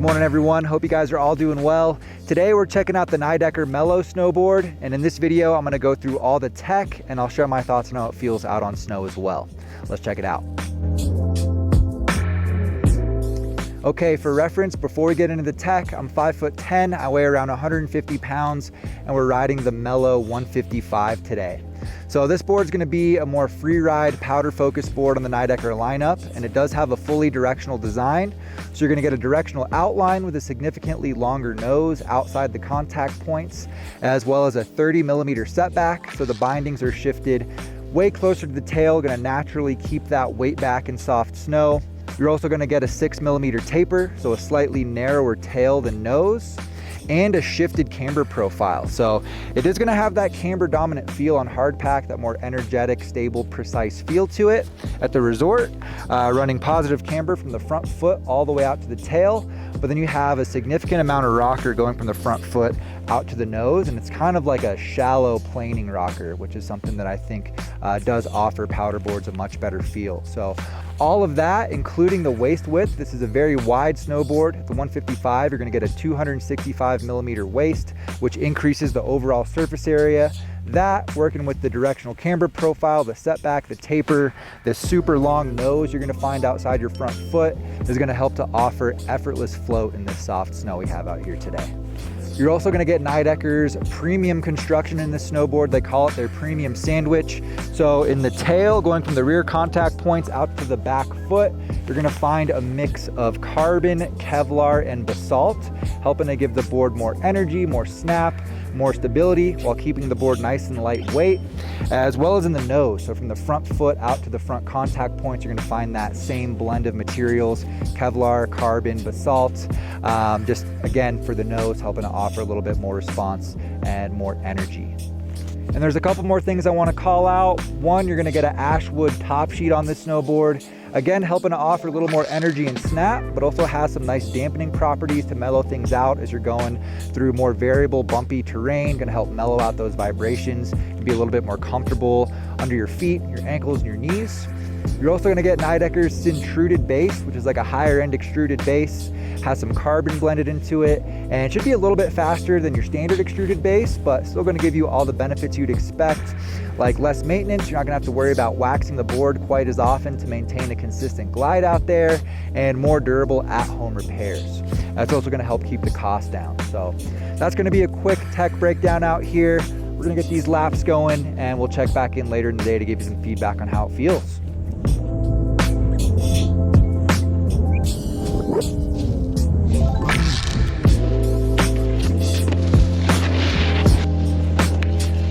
Good morning, everyone. Hope you guys are all doing well. Today we're checking out the Nidecker Mellow snowboard, and in this video I'm going to go through all the tech and I'll share my thoughts on how it feels out on snow as well. Let's check it out. Okay, for reference, before we get into the tech, I'm 5'10", I weigh around 150 pounds, and we're riding the Mellow 155 today. So this board's gonna be a more free ride, powder focused board on the Nidecker lineup, and it does have a fully directional design. So you're gonna get a directional outline with a significantly longer nose outside the contact points, as well as a 30mm setback, so the bindings are shifted way closer to the tail, gonna naturally keep that weight back in soft snow. You're also gonna get a 6mm taper, so a slightly narrower tail than nose, and a shifted camber profile. So it is gonna have that camber dominant feel on hardpack, that more energetic, stable, precise feel to it. At the resort, running positive camber from the front foot all the way out to the tail, but then you have a significant amount of rocker going from the front foot out to the nose, and it's kind of like a shallow planing rocker, which is something that I think does offer powder boards a much better feel. So all of that, including the waist width, this is a very wide snowboard. The 155, you're gonna get a 265mm waist, which increases the overall surface area. That, working with the directional camber profile, the setback, the taper, the super long nose you're gonna find outside your front foot, is gonna help to offer effortless float in this soft snow we have out here today. You're also gonna get Nidecker's premium construction in this snowboard. They call it their premium sandwich. So in the tail, going from the rear contact points out to the back foot, you're gonna find a mix of carbon, Kevlar, and basalt, helping to give the board more energy, more snap, more stability, while keeping the board nice and lightweight, as well as in the nose. So from the front foot out to the front contact points, you're gonna find that same blend of materials, Kevlar, carbon, basalt, just again for the nose, helping to offer a little bit more response and more energy. And there's a couple more things I want to call out. One, you're going to get an ashwood top sheet on this snowboard. Again, helping to offer a little more energy and snap, but also has some nice dampening properties to mellow things out as you're going through more variable, bumpy terrain. Going to help mellow out those vibrations and be a little bit more comfortable under your feet, your ankles, and your knees. You're also going to get Nidecker's Syntruded base, which is like a higher end extruded base. Has some carbon blended into it, and it should be a little bit faster than your standard extruded base, but still going to give you all the benefits you'd expect, like less maintenance. You're not going to have to worry about waxing the board quite as often to maintain a consistent glide out there, and more durable at-home repairs. That's also going to help keep the cost down. So that's going to be a quick tech breakdown out here. We're going to get these laps going, and we'll check back in later in the day to give you some feedback on how it feels.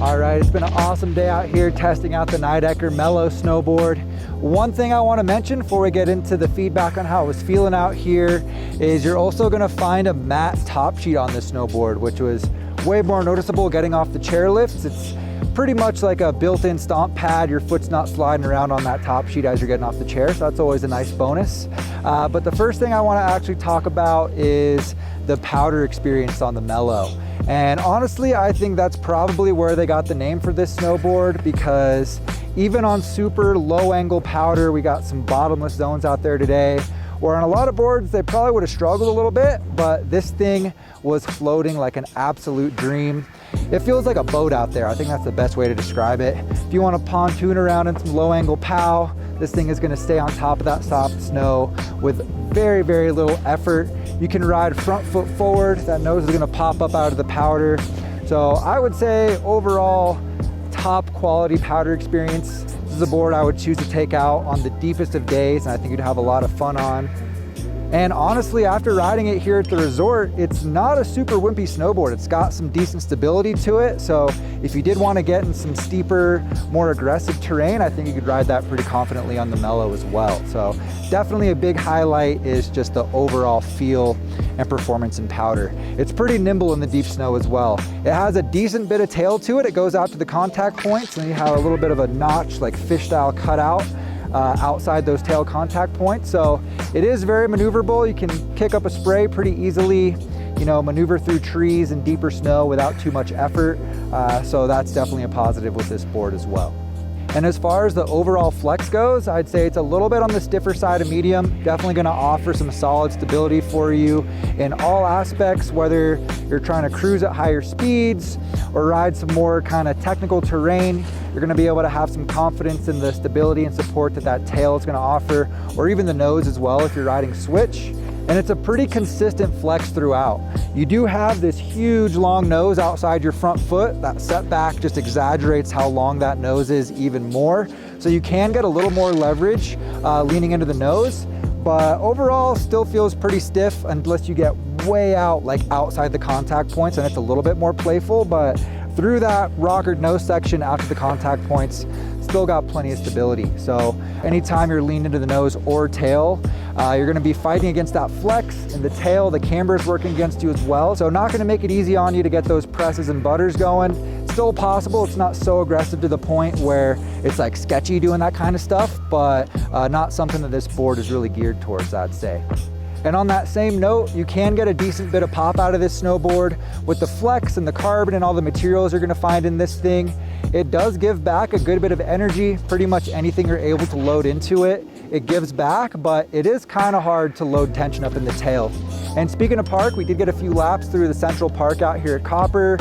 All right, it's been an awesome day out here testing out the Nidecker Mellow snowboard. One thing I want to mention before we get into the feedback on how it was feeling out here is you're also going to find a matte top sheet on this snowboard, which was way more noticeable getting off the chairlifts. It's pretty much like a built-in stomp pad. Your foot's not sliding around on that top sheet as you're getting off the chair, so that's always a nice bonus. But the first thing I want to actually talk about is the powder experience on the Mellow. And honestly, I think that's probably where they got the name for this snowboard, because even on super low angle powder, we got some bottomless zones out there today, where on a lot of boards, they probably would have struggled a little bit, but this thing was floating like an absolute dream. It feels like a boat out there. I think that's the best way to describe it. If you want to pontoon around in some low angle pow, this thing is going to stay on top of that soft snow with very, very little effort. You can ride front foot forward. That nose is going to pop up out of the powder. So I would say overall, top quality powder experience. This is a board I would choose to take out on the deepest of days, and I think you'd have a lot of fun on. And honestly, after riding it here at the resort, it's not a super wimpy snowboard. It's got some decent stability to it. So if you did want to get in some steeper, more aggressive terrain, I think you could ride that pretty confidently on the Mellow as well. So definitely a big highlight is just the overall feel and performance in powder. It's pretty nimble in the deep snow as well. It has a decent bit of tail to it. It goes out to the contact points, and you have a little bit of a notch, like fish style cutout outside those tail contact points. So it is very maneuverable. You can kick up a spray pretty easily, you know, maneuver through trees and deeper snow without too much effort. So that's definitely a positive with this board as well. And as far as the overall flex goes, I'd say it's a little bit on the stiffer side of medium. Definitely gonna offer some solid stability for you in all aspects, whether you're trying to cruise at higher speeds or ride some more kind of technical terrain. You're gonna be able to have some confidence in the stability and support that that tail is gonna offer, or even the nose as well if you're riding switch. And it's a pretty consistent flex throughout. You do have this huge long nose outside your front foot. That setback just exaggerates how long that nose is even more. So you can get a little more leverage leaning into the nose, but overall still feels pretty stiff unless you get way out, like outside the contact points, and it's a little bit more playful. But through that rockered nose section out to the contact points, still got plenty of stability. So anytime you're leaned into the nose or tail, you're gonna be fighting against that flex, and the tail, the camber is working against you as well. So not gonna make it easy on you to get those presses and butters going. Still possible, it's not so aggressive to the point where it's like sketchy doing that kind of stuff, but not something that this board is really geared towards, I'd say. And on that same note, you can get a decent bit of pop out of this snowboard with the flex and the carbon and all the materials you're gonna find in this thing. It does give back a good bit of energy. Pretty much anything you're able to load into it, it gives back, but it is kind of hard to load tension up in the tail. And speaking of park, we did get a few laps through the Central Park out here at Copper.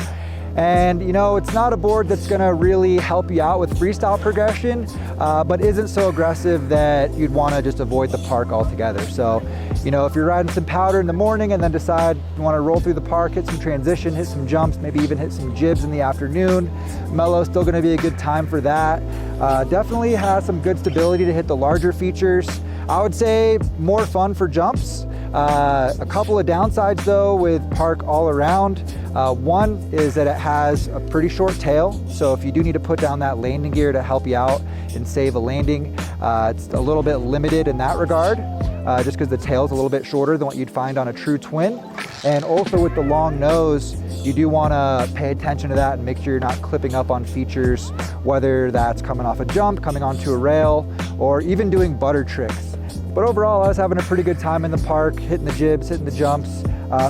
And you know, it's not a board that's gonna really help you out with freestyle progression, but isn't so aggressive that you'd wanna just avoid the park altogether. So, you know, if you're riding some powder in the morning and then decide you wanna roll through the park, hit some transition, hit some jumps, maybe even hit some jibs in the afternoon, Mellow's still gonna be a good time for that. Definitely has some good stability to hit the larger features. I would say more fun for jumps. A couple of downsides though with park all around. One is that it has a pretty short tail, so if you do need to put down that landing gear to help you out and save a landing, it's a little bit limited in that regard, just because the tail is a little bit shorter than what you'd find on a true twin. And also with the long nose, you do want to pay attention to that and make sure you're not clipping up on features, whether that's coming off a jump, coming onto a rail, or even doing butter tricks. But overall, I was having a pretty good time in the park, hitting the jibs, hitting the jumps.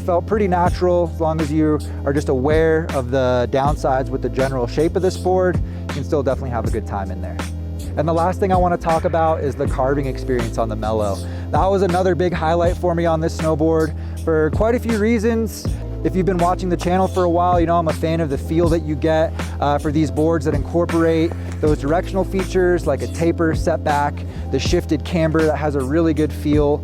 Felt pretty natural. As long as you are just aware of the downsides with the general shape of this board, you can still definitely have a good time in there. And the last thing I want to talk about is the carving experience on the Mellow. That was another big highlight for me on this snowboard for quite a few reasons. If you've been watching the channel for a while, you know I'm a fan of the feel that you get for these boards that incorporate those directional features like a taper, setback, the shifted camber that has a really good feel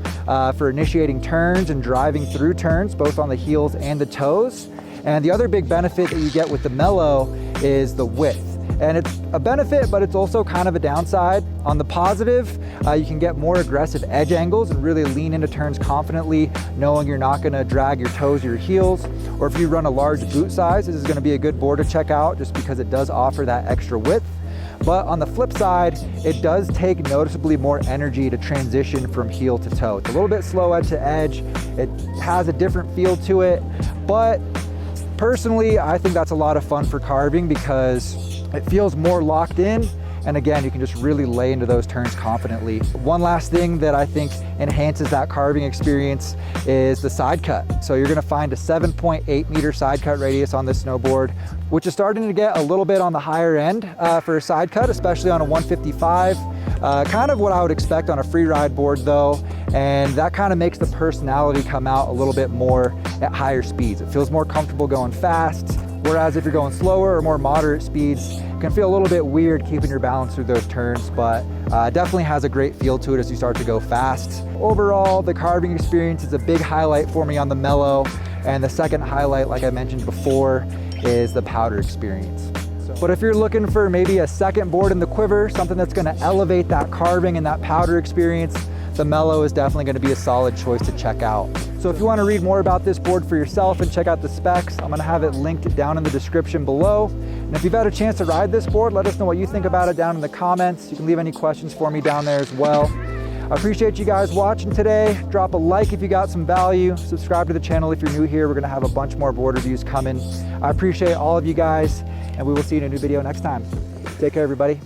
for initiating turns and driving through turns, both on the heels and the toes. And the other big benefit that you get with the Mellow is the width. And it's a benefit, but it's also kind of a downside. On the positive, you can get more aggressive edge angles and really lean into turns confidently, knowing you're not gonna drag your toes or your heels. Or if you run a large boot size, this is gonna be a good board to check out just because it does offer that extra width. But on the flip side, it does take noticeably more energy to transition from heel to toe. It's a little bit slow edge to edge. It has a different feel to it, but personally, I think that's a lot of fun for carving because it feels more locked in. And again, you can just really lay into those turns confidently. One last thing that I think enhances that carving experience is the side cut. So you're gonna find a 7.8 meter side cut radius on this snowboard, which is starting to get a little bit on the higher end for a side cut, especially on a 155. Kind of what I would expect on a free ride board though. And that kind of makes the personality come out a little bit more at higher speeds. It feels more comfortable going fast. Whereas if you're going slower or more moderate speeds, it can feel a little bit weird keeping your balance through those turns, but definitely has a great feel to it as you start to go fast. Overall, the carving experience is a big highlight for me on the Mellow. And the second highlight, like I mentioned before, is the powder experience. But if you're looking for maybe a second board in the quiver, something that's gonna elevate that carving and that powder experience, the Mellow is definitely gonna be a solid choice to check out. So if you wanna read more about this board for yourself and check out the specs, I'm gonna have it linked down in the description below. And if you've had a chance to ride this board, let us know what you think about it down in the comments. You can leave any questions for me down there as well. I appreciate you guys watching today. Drop a like if you got some value. Subscribe to the channel if you're new here. We're gonna have a bunch more board reviews coming. I appreciate all of you guys, and we will see you in a new video next time. Take care, everybody.